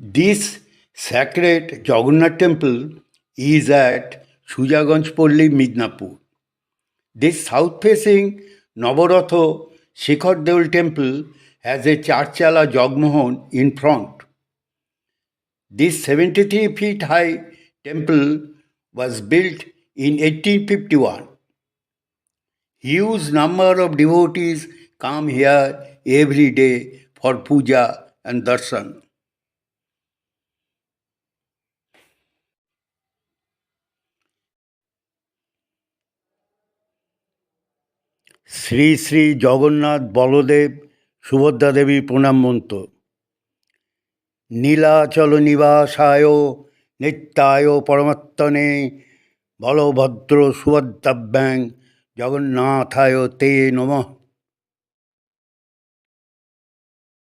This sacred Jagannath temple is at Sujaganj Polli, Midnapur. This south-facing Navaratha Shikhar Deol temple has a Charchala Jagmohan in front. This 73 feet high temple was built in 1851. Huge number of devotees come here every day for puja and darshan. Shri Shri Jagannath Baladev Subhadra দেবী প্রণাম মন্ত্র। নীলাচল নিবাসায় নিত্যায় পরমাত্মনে বলভদ্র সুভদ্রাভ্যাং জগন্নাথায় তে নমঃ।